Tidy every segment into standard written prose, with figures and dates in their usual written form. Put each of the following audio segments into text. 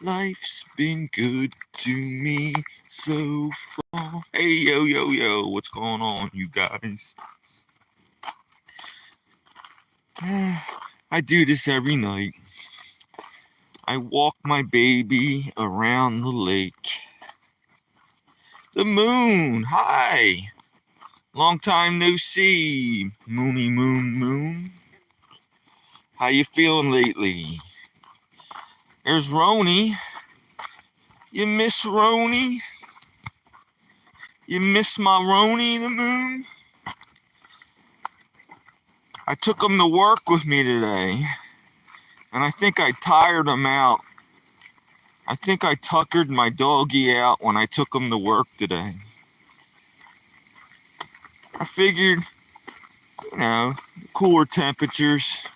Life's been good to me so far. Hey, yo, yo, yo, what's going on, you guys? I do this every night. I walk my baby around the lake. The moon, hi. Long time no see. Moony moon moon. How you feeling lately? There's Roni. You miss Roni? You miss my Roni the moon? I took him to work with me today, and I think I tired him out. I think I tuckered my doggy out when I took him to work today. I figured, cooler temperatures,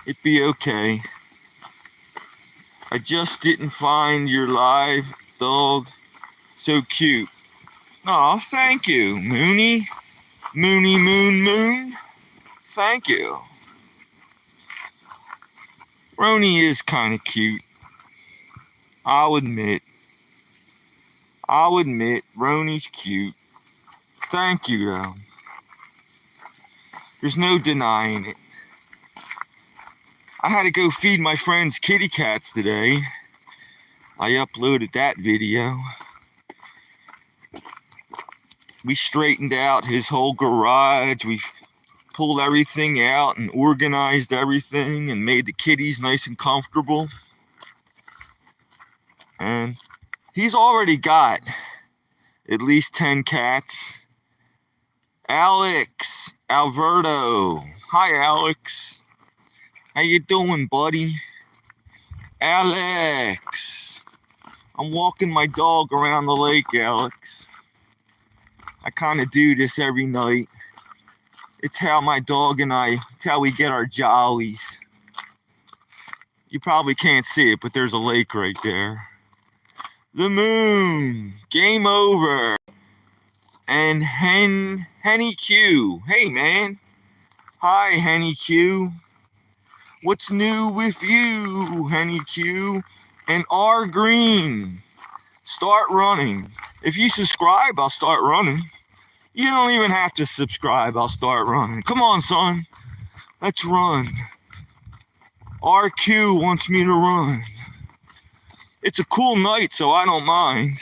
it'd be okay. I just didn't find your live dog so cute. Aw, thank you, Moony. Moony moon moon. Thank you. Roni is kind of cute. I'll admit, Roni's cute. Thank you, though. There's no denying it. I had to go feed my friend's kitty cats today. I uploaded that video. We straightened out his whole garage. We pulled everything out and organized everything and made the kitties nice and comfortable. And he's already got at least 10 cats. Alex, Alberto. Hi, Alex. How you doing, buddy? Alex. I'm walking my dog around the lake, Alex. I kind of do this every night. It's how my dog and it's how we get our jollies. You probably can't see it, but there's a lake right there. The moon. Game over. And Henny Q. Hey, man. Hi, Henny Q. What's new with you, Henny Q? And R Green. Start running. If you subscribe, I'll start running. You don't even have to subscribe. I'll start running. Come on, son. Let's run. RQ wants me to run. It's a cool night, so I don't mind.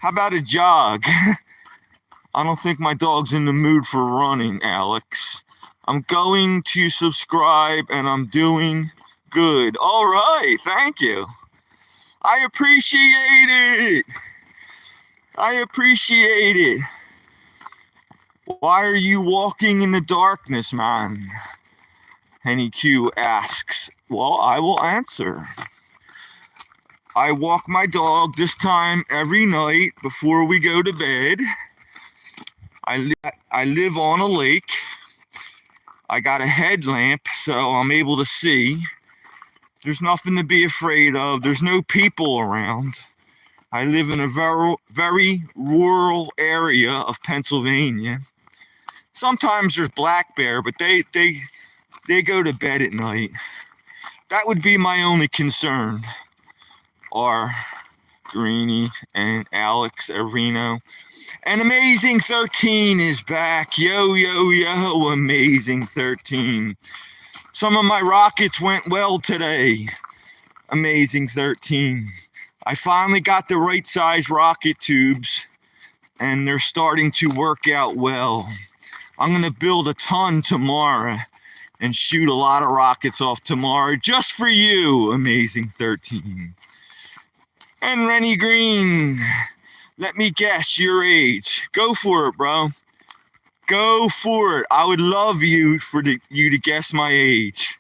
How about a jog? I don't think my dog's in the mood for running, Alex. I'm going to subscribe, and I'm doing good. All right, thank you. I appreciate it. I appreciate it. Why are you walking in the darkness, man? Henny Q asks. Well, I will answer. I walk my dog this time every night before we go to bed. I live on a lake. I got a headlamp, so I'm able to see. There's nothing to be afraid of. There's no people around. I live in a very, very rural area of Pennsylvania. Sometimes there's black bear, but they go to bed at night. That would be my only concern. Are Greenie and Alex Areno. And Amazing 13 is back. Yo, yo, yo, Amazing 13. Some of my rockets went well today. Amazing 13. I finally got the right size rocket tubes, and they're starting to work out well. I'm going to build a ton tomorrow and shoot a lot of rockets off tomorrow just for you, Amazing 13. And Rennie Green, let me guess your age. Go for it, bro. Go for it. I would love you to guess my age.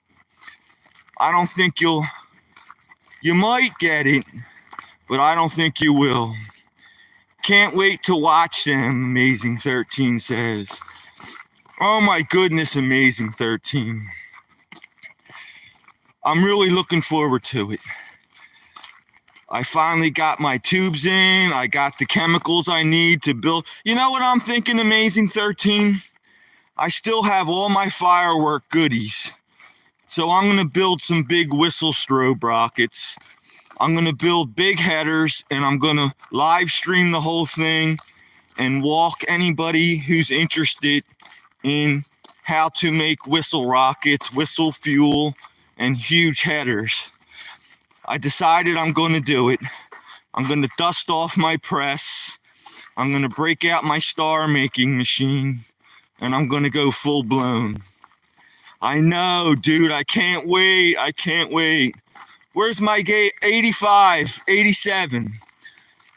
I don't think you might get it, but I don't think you will. Can't wait to watch them, Amazing 13 says. Oh my goodness, Amazing 13. I'm really looking forward to it. I finally got my tubes in. I got the chemicals I need to build. You know what I'm thinking, Amazing 13? I still have all my firework goodies. So I'm going to build some big whistle strobe rockets. I'm going to build big headers, and I'm going to live stream the whole thing and walk anybody who's interested in how to make whistle rockets, whistle fuel, and huge headers. I decided I'm going to do it. I'm going to dust off my press. I'm going to break out my star making machine, and I'm going to go full blown. I know, dude, I can't wait. I can't wait. Where's my gate? 85, 87.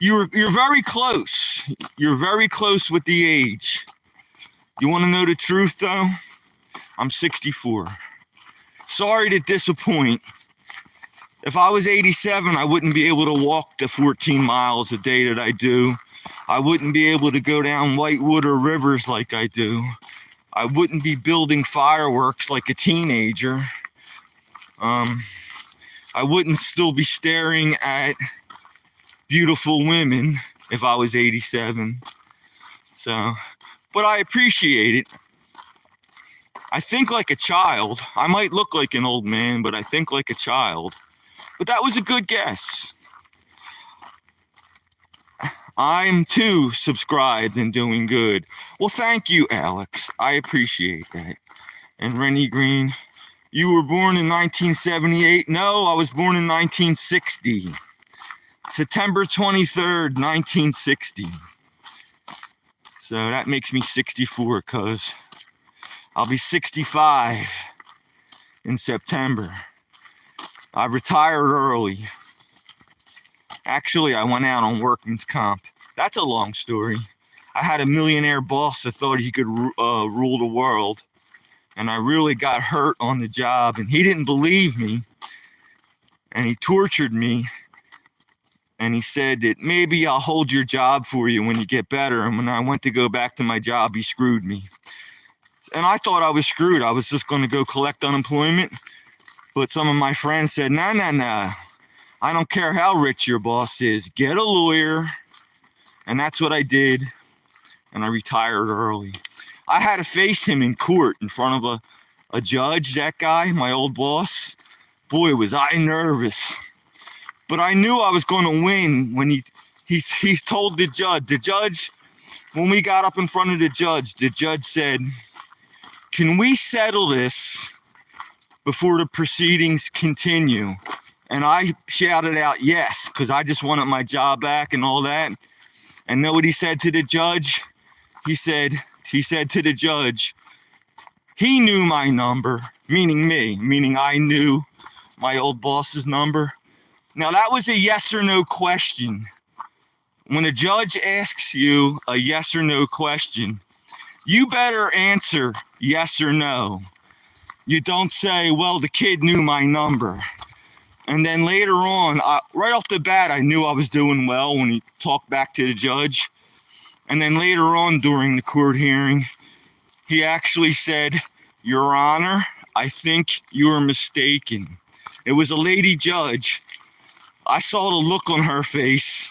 You're very close. You're very close with the age. You want to know the truth, though? I'm 64. Sorry to disappoint. If I was 87, I wouldn't be able to walk the 14 miles a day that I do. I wouldn't be able to go down whitewater rivers like I do. I wouldn't be building fireworks like a teenager. I wouldn't still be staring at beautiful women if I was 87. So, but I appreciate it. I think like a child. I might look like an old man, but I think like a child. But that was a good guess. I'm too subscribed and doing good. Well, thank you, Alex. I appreciate that. And Rennie Green, you were born in 1978? No, I was born in 1960. September 23rd, 1960. So that makes me 64, cuz I'll be 65 in September. I retired early. Actually, I went out on workman's comp. That's a long story. I had a millionaire boss that thought he could rule the world. And I really got hurt on the job. And he didn't believe me. And he tortured me. And he said that maybe I'll hold your job for you when you get better. And when I went to go back to my job, he screwed me. And I thought I was screwed. I was just going to go collect unemployment. But some of my friends said, no. I don't care how rich your boss is. Get a lawyer. And that's what I did. And I retired early. I had to face him in court in front of a judge, that guy, my old boss. Boy, was I nervous. But I knew I was going to win when he told the judge. The judge, when we got up in front of the judge said, can we settle this before the proceedings continue? And I shouted out yes, because I just wanted my job back and all that. And know what he said to the judge? He said to the judge, he knew my number, meaning me, meaning I knew my old boss's number. Now that was a yes or no question. When a judge asks you a yes or no question, you better answer yes or no. You don't say, well, the kid knew my number. And then later on, right off the bat, I knew I was doing well when he talked back to the judge. And then later on during the court hearing, he actually said, Your Honor, I think you are mistaken. It was a lady judge. I saw the look on her face,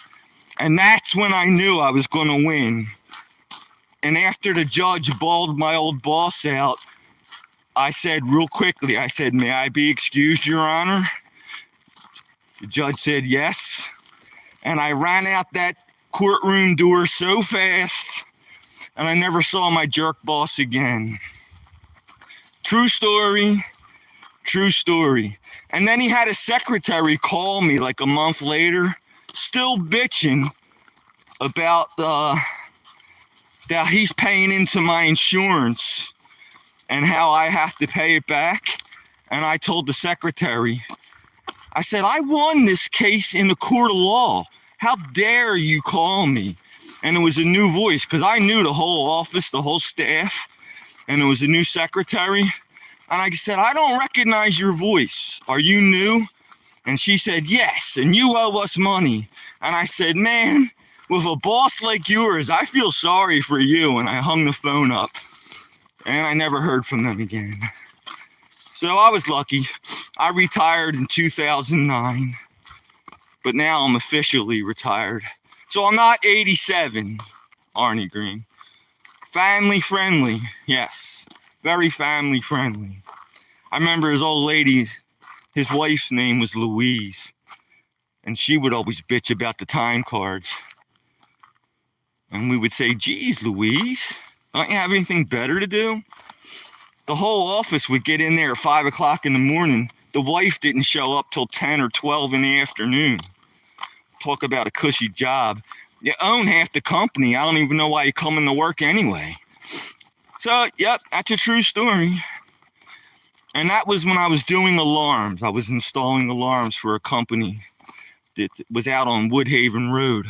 and that's when I knew I was going to win. And after the judge bawled my old boss out, I said real quickly, I said, may I be excused, Your Honor? The judge said yes. And I ran out that courtroom door so fast, and I never saw my jerk boss again. True story, true story. And then he had a secretary call me like a month later, still bitching about that he's paying into my insurance and how I have to pay it back. And I told the secretary, I said, I won this case in the court of law. How dare you call me? And it was a new voice, because I knew the whole office, the whole staff, and it was a new secretary. And I said, I don't recognize your voice. Are you new? And she said, yes, and you owe us money. And I said, man, with a boss like yours, I feel sorry for you. And I hung the phone up. And I never heard from them again. So I was lucky. I retired in 2009. But now I'm officially retired. So I'm not 87, Arnie Green. Family friendly, yes. Very family friendly. I remember his old lady, his wife's name was Louise, and she would always bitch about the time cards. And we would say, geez, Louise, don't you have anything better to do? The whole office would get in there at 5 o'clock in the morning. The wife didn't show up till 10 or 12 in the afternoon. Talk about a cushy job. You own half the company. I don't even know why you come into work anyway. So, yep, that's a true story. And that was when I was doing alarms. I was installing alarms for a company that was out on Woodhaven Road.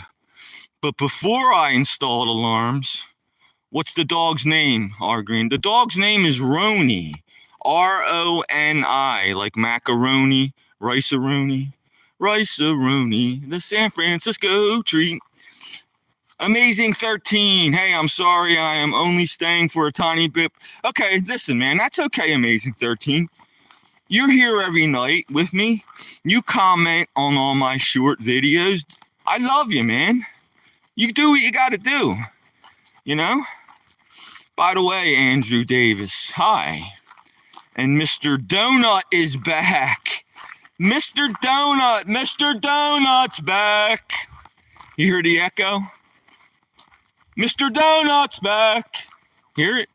But before I installed alarms, what's the dog's name, R. Green? The dog's name is Roni. R-O-N-I, like macaroni, rice-a-roni, rice-a-roni, the San Francisco treat. Amazing 13. Hey, I'm sorry, I am only staying for a tiny bit. Okay, listen, man, that's okay, Amazing 13. You're here every night with me. You comment on all my short videos. I love you, man. You do what you got to do, you know? By the way, Andrew Davis, hi. And Mr. Donut is back. Mr. Donut's back. You hear the echo? Mr. Donut's back. Hear it?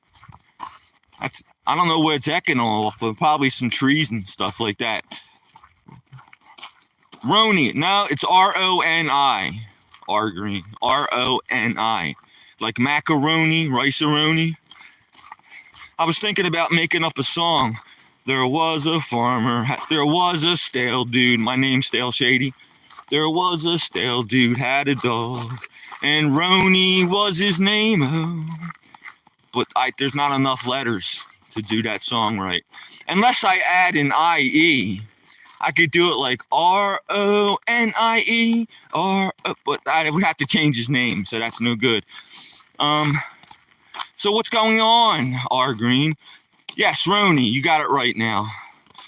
I don't know where it's echoing off of. Probably some trees and stuff like that. Roni. No, it's R-O-N-I. R Green. R-O-N-I. Like macaroni, rice-a-roni. I was thinking about making up a song. There was a farmer. There was a stale dude. My name's Stale Shady. There was a stale dude, had a dog. And Roni was his name. Oh. But there's not enough letters to do that song right. Unless I add an I-E. I could do it like R-O-N-I-E. But I would have to change his name, so that's no good. So what's going on, R. Green? Yes, Roni, you got it right now.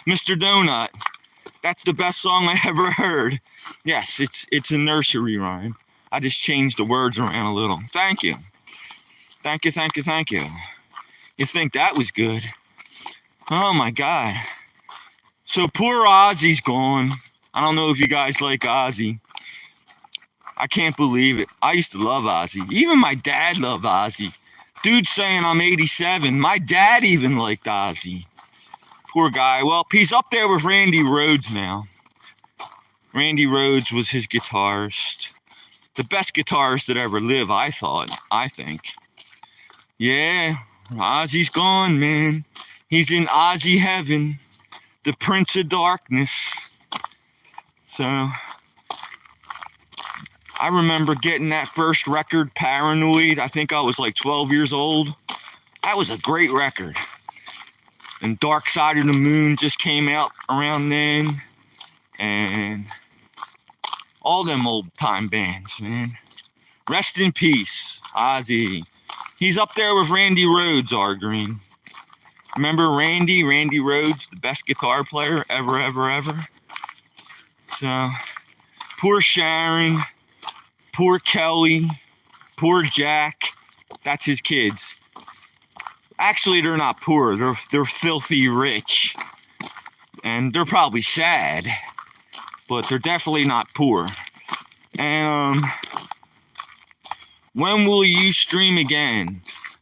Mr. Donut. That's the best song I ever heard. Yes, it's a nursery rhyme. I just changed the words around a little. Thank you. Thank you. You think that was good? Oh my God. So poor Ozzy's gone. I don't know if you guys like Ozzy. I can't believe it. I used to love Ozzy. Even my dad loved Ozzy. Dude saying I'm 87. My dad even liked Ozzy. Poor guy. Well, he's up there with Randy Rhoads now. Randy Rhoads was his guitarist. The best guitarist that ever lived, I think. Yeah, Ozzy's gone, man. He's in Ozzy heaven, the Prince of Darkness. So, I remember getting that first record, Paranoid. I think I was like 12 years old. That was a great record. And Dark Side of the Moon just came out around then. And all them old time bands, man. Rest in peace, Ozzy. He's up there with Randy Rhoads, R. Green. Remember Randy Rhoads, the best guitar player ever. So, poor Sharon, poor Kelly, poor Jack. That's his kids. Actually, they're not poor. They're filthy rich. And they're probably sad. But they're definitely not poor. And when will you stream again?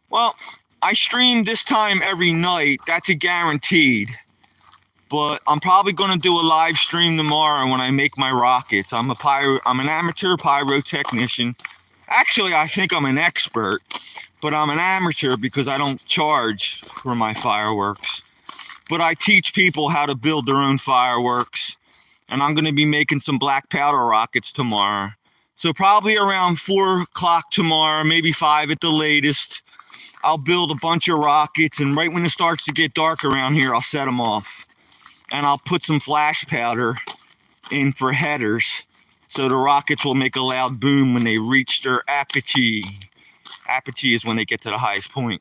Well, I stream this time every night. That's a guaranteed. But I'm probably going to do a live stream tomorrow when I make my rockets. I'm an amateur pyrotechnician. Actually, I think I'm an expert, but I'm an amateur because I don't charge for my fireworks. But I teach people how to build their own fireworks. And I'm going to be making some black powder rockets tomorrow. So probably around 4 o'clock tomorrow, maybe 5 at the latest, I'll build a bunch of rockets. And right when it starts to get dark around here, I'll set them off. And I'll put some flash powder in for headers. So the rockets will make a loud boom when they reach their apogee. Apogee is when they get to the highest point.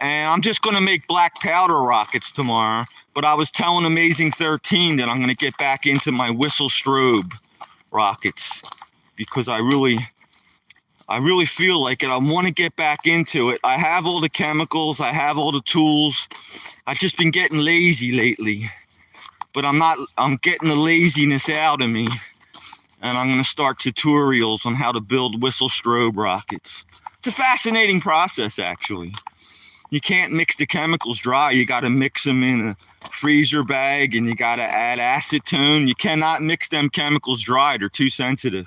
And I'm just going to make black powder rockets tomorrow. But I was telling Amazing 13 that I'm going to get back into my whistle strobe rockets. Because I I really feel like it. I want to get back into it. I have all the chemicals. I have all the tools. I've just been getting lazy lately. But I'm getting the laziness out of me. And I'm going to start tutorials on how to build whistle strobe rockets. It's a fascinating process, actually. You can't mix the chemicals dry. You got to mix them in a freezer bag, and you got to add acetone. You cannot mix them chemicals dry. They're too sensitive.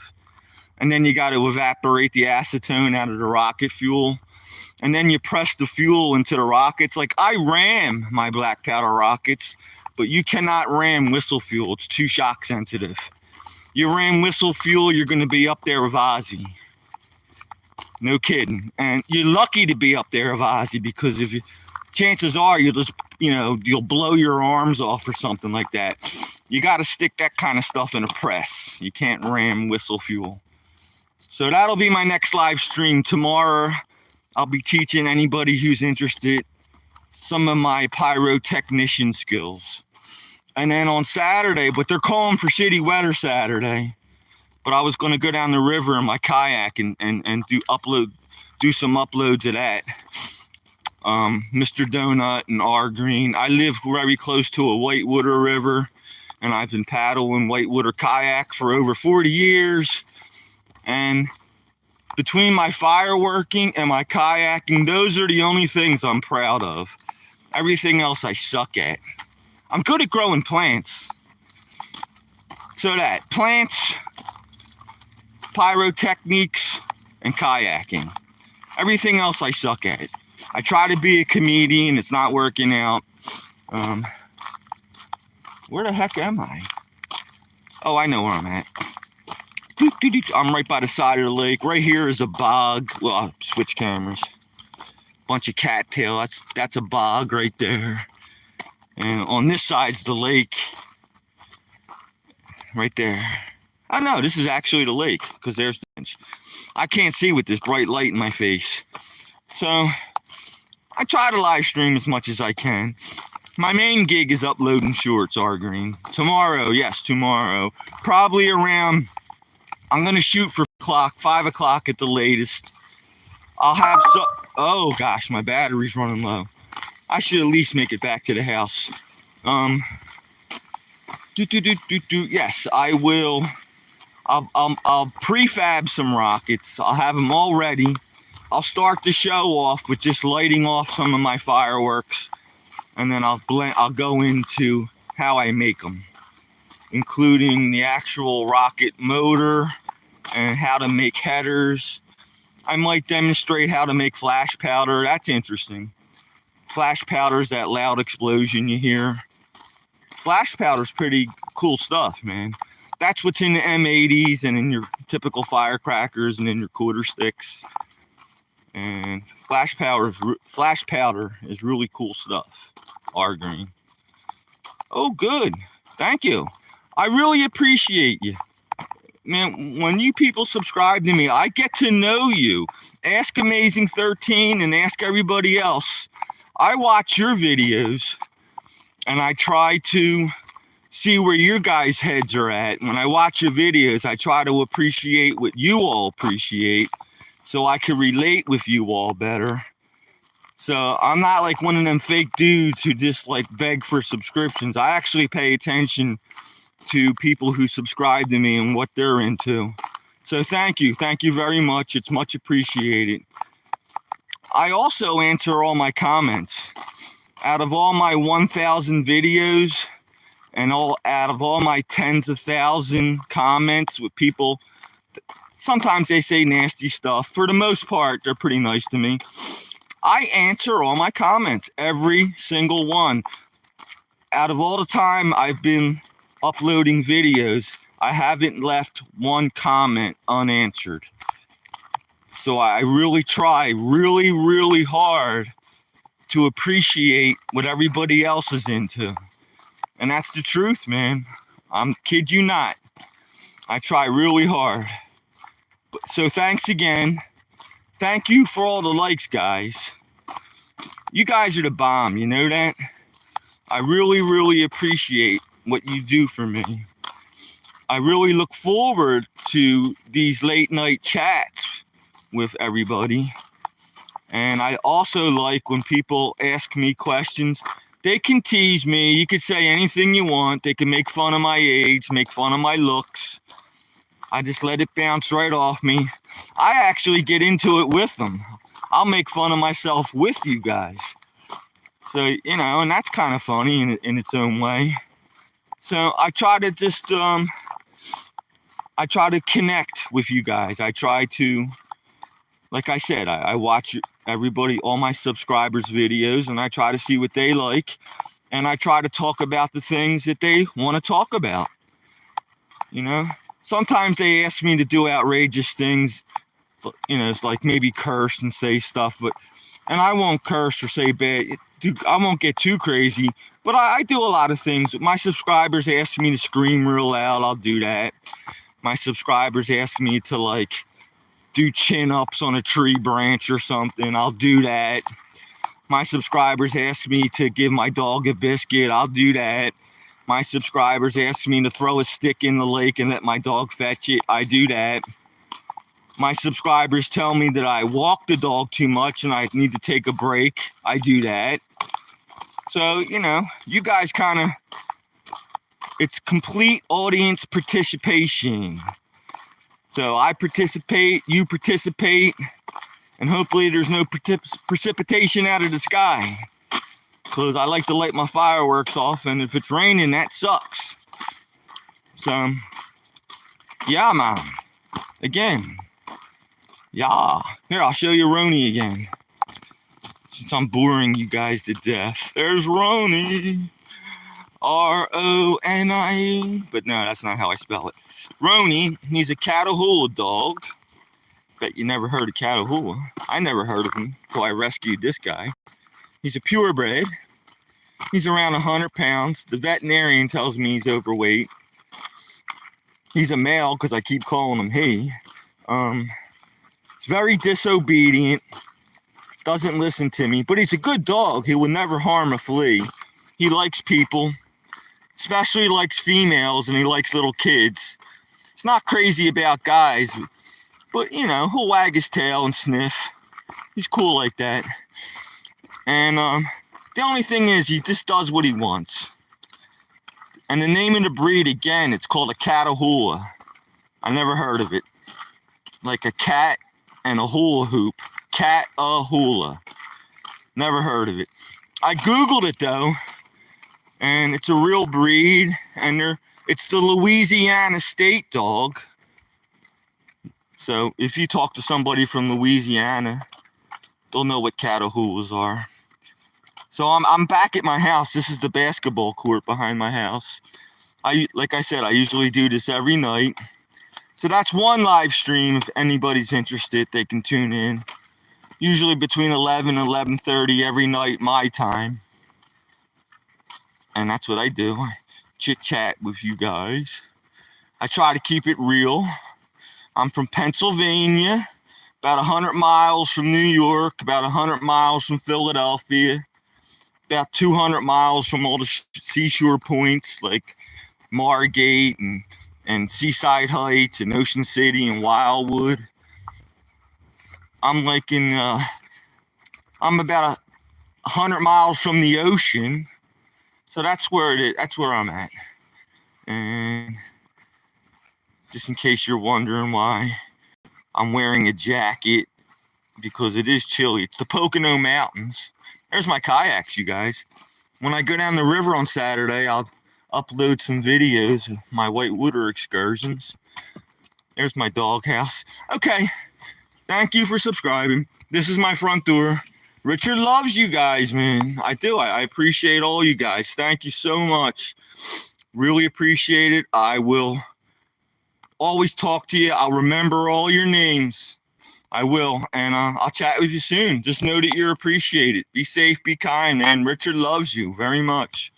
And then you got to evaporate the acetone out of the rocket fuel. And then you press the fuel into the rockets. Like, I ram my black powder rockets, but you cannot ram whistle fuel. It's too shock sensitive. You ram whistle fuel, you're going to be up there with Ozzy. No kidding. And you're lucky to be up there with Ozzy, because if you, chances are you'll just, you'll blow your arms off or something like that. You got to stick that kind of stuff in a press. You can't ram whistle fuel. So that'll be my next live stream tomorrow. I'll be teaching anybody who's interested some of my pyrotechnician skills. And then on Saturday, but they're calling for shitty weather Saturday. But I was going to go down the river in my kayak and do some uploads of that. Mr. Donut and R Green. I live very close to a whitewater river, and I've been paddling whitewater kayak for over 40 years. And between my fireworking and my kayaking, those are the only things I'm proud of. Everything else I suck at. I'm good at growing plants. So that, plants, pyrotechniques, and kayaking. Everything else I suck at. I try to be a comedian. It's not working out. Where the heck am I? Oh, I know where I'm at. I'm right by the side of the lake. Right here is a bog. Well, I'll switch cameras. Bunch of cattail. That's a bog right there. And on this side's the lake. Right there. Oh no, this is actually the lake, because there's the bench. I can't see with this bright light in my face. So I try to live stream as much as I can. My main gig is uploading shorts, R Green. Tomorrow, yes, tomorrow. Probably around, I'm going to shoot for 5 o'clock at the latest. I'll have oh gosh, my battery's running low. I should at least make it back to the house. Yes, I will. I'll prefab some rockets. I'll have them all ready. I'll start the show off with just lighting off some of my fireworks, and then I'll go into how I make them, including the actual rocket motor and how to make headers. I might demonstrate how to make flash powder. That's interesting. Flash powder is that loud explosion you hear. Flash powder is pretty cool stuff, man. That's what's in the M80s and in your typical firecrackers and in your quarter sticks. And flash powder is really cool stuff. R Green. Oh, good. Thank you. I really appreciate you. Man, when you people subscribe to me, I get to know you. Ask Amazing13 and ask everybody else. I watch your videos, and I try to see where your guys' heads are at. When I watch your videos, I try to appreciate what you all appreciate, so I can relate with you all better. So I'm not like one of them fake dudes who just like beg for subscriptions. I actually pay attention to people who subscribe to me and what they're into. So thank you very much. It's much appreciated. I also answer all my comments. Out of all my 1,000 videos and out of all my tens of thousands comments with people, sometimes they say nasty stuff. For the most part, they're pretty nice to me. I answer all my comments, every single one. Out of all the time I've been uploading videos, I haven't left one comment unanswered. So I really try really hard to appreciate what everybody else is into. And that's the truth, man. I'm kid you not. I try really hard. So thanks again. Thank you for all the likes, guys. You guys are the bomb, you know that? I really appreciate what you do for me. I really look forward to these late night chats with everybody. And I also like when people ask me questions. They can tease me. You could say anything you want. They can make fun of my age, make fun of my looks. I just let it bounce right off me. I actually get into it with them. I'll make fun of myself with you guys. So, you know, and that's kind of funny in its own way. So I try to just, I try to connect with you guys. I try to, like I said, I watch everybody, all my subscribers' videos, and I try to see what they like. And I try to talk about the things that they want to talk about. You know, sometimes they ask me to do outrageous things, you know, it's like maybe curse and say stuff, and I won't curse or say bad. I won't get too crazy, but I do a lot of things. My subscribers ask me to scream real loud, I'll do that. My subscribers ask me to like do chin-ups on a tree branch or something, I'll do that. My subscribers ask me to give my dog a biscuit, I'll do that. My subscribers ask me to throw a stick in the lake and let my dog fetch it, I do that. My subscribers tell me that I walk the dog too much and I need to take a break, I do that. So, you know, you guys kind of, it's complete audience participation. So I participate, you participate, and hopefully there's no precipitation out of the sky. Because I like to light my fireworks off, and if it's raining, that sucks. So, yeah, man. Again. Yeah. Here, I'll show you Roni again. Since I'm boring you guys to death. There's Roni. R-O-N-I-E. But no, that's not how I spell it. Roni, he's a Catahoula dog. Bet you never heard of Catahoula. I never heard of him until I rescued this guy. He's a purebred. He's around 100 pounds. The veterinarian tells me he's overweight. He's a male because I keep calling him he. He's very disobedient. Doesn't listen to me. But he's a good dog. He would never harm a flea. He likes people. Especially likes females, and he likes little kids. He's not crazy about guys. But, you know, he'll wag his tail and sniff. He's cool like that. And the only thing is, he just does what he wants. And the name of the breed, again, it's called a Catahoula. I never heard of it. Like a cat and a hula hoop. Catahoula. Never heard of it. I Googled it, though. And it's a real breed. And it's the Louisiana state dog. So if you talk to somebody from Louisiana, they'll know what Catahoulas are. So I'm back at my house. This is the basketball court behind my house. Like I said, I usually do this every night. So that's one live stream. If anybody's interested, they can tune in. Usually between 11 and 11:30 every night, my time. And that's what I do. I chit-chat with you guys. I try to keep it real. I'm from Pennsylvania, about 100 miles from New York, about 100 miles from Philadelphia, about 200 miles from all the seashore points like Margate and Seaside Heights and Ocean City and Wildwood. I'm like I'm about 100 miles from the ocean, so that's where it is. That's where I'm at. And just in case you're wondering why I'm wearing a jacket, because it is chilly. It's the Pocono Mountains. There's my kayaks, you guys. When I go down the river on Saturday, I'll upload some videos of my whitewater excursions. There's my doghouse. Okay, thank you for subscribing. This is my front door. Richard loves you guys, man. I do. I appreciate all you guys. Thank you so much. Really appreciate it. I will always talk to you. I'll remember all your names. I will. And I'll chat with you soon. Just know that you're appreciated. Be safe, be kind, man. Richard loves you very much.